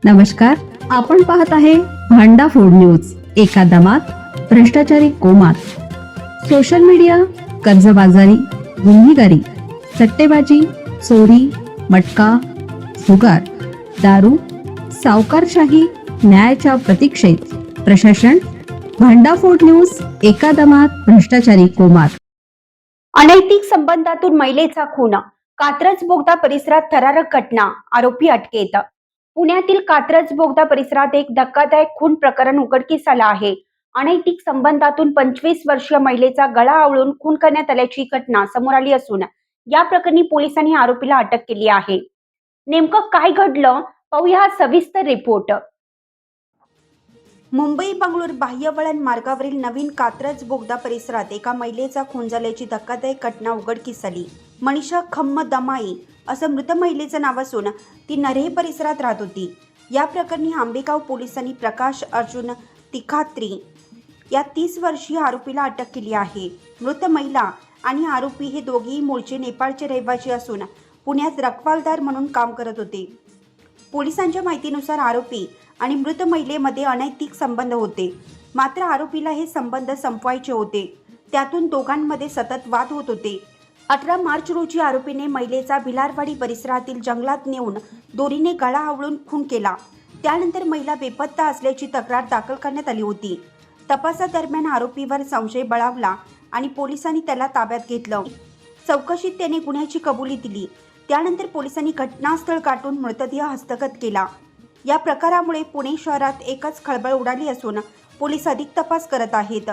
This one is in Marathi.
नमस्कार, आपण पाहत आहे भांडा फोड न्यूज. एका दमात भ्रष्टाचारी कोमात. सोशल मीडिया, कर्जबाजारी, गुन्हेगारी, सट्टेबाजी, चोरी, मटका, जुगार, दारू, सावकारशाही, न्यायाच्या प्रतीक्षेत प्रशासन. भांडाफोड न्यूज. एका दमात भ्रष्टाचारी कोमात. अनैतिक संबंधातून महिलेचा खून. कात्रज बोगदा परिसरात थरारक घटना, आरोपी अटकेत. पुण्यातील कात्रज बोगदा परिसरात एक धक्कादायक खून प्रकरण उघडकीस आलं आहे. अनैतिक संबंधातून 25 वर्षीय महिलेचा गळा आवळून खून करण्यात आल्याची घटना समोर आली असून या प्रकरणी पोलिसांनी आरोपीला अटक केली आहे. नेमकं काय घडलं पाहूया हा सविस्तर रिपोर्ट. मुंबई बंगळूर बाह्यवळण मार्गावरील नवीन कात्रज बोगदा परिसरात एका महिलेचा खून झाल्याची धक्कादायक घटना उघडकीस आली. मनीषा खम्म दमाई असं मृत महिलेचं नाव असून ती नऱ्हे परिसरात राहत होती. या प्रकरणी आंबेगाव पोलिसांनी प्रकाश अर्जुन तिखात्री या 30 वर्षीय आरोपीला अटक केली आहे. मृत महिला आणि आरोपी हे दोघेही मूळचे नेपाळचे रहिवासी असून पुण्यात रखवालदार म्हणून काम करत होते. पोलिसांच्या माहितीनुसार आरोपी आणि मृत महिलेमध्ये अनैतिक संबंध होते. मात्र आरोपीला हे संबंध संपवायचे होते. त्यातून दोघांमध्ये सतत वाद होत होते. 18 मार्च रोजी आरोपीने महिलेचा भिलारवाडी परिसरातील जंगलात नेऊन दोरीने गळा आवळून खून केला. त्यानंतर महिला बेपत्ता असल्याची तक्रार दाखल करण्यात आली होती. तपासादरम्यान आरोपीवर संशय बळावला आणि पोलिसांनी त्याला ताब्यात घेतलं. चौकशीत त्याने गुन्ह्याची कबुली दिली. त्यानंतर पोलिसांनी घटनास्थळ गाठून मृतदेह हस्तगत केला. या प्रकारामुळे पुणे शहरात एकच खळबळ उडाली असून पोलीस अधिक तपास करत आहेत.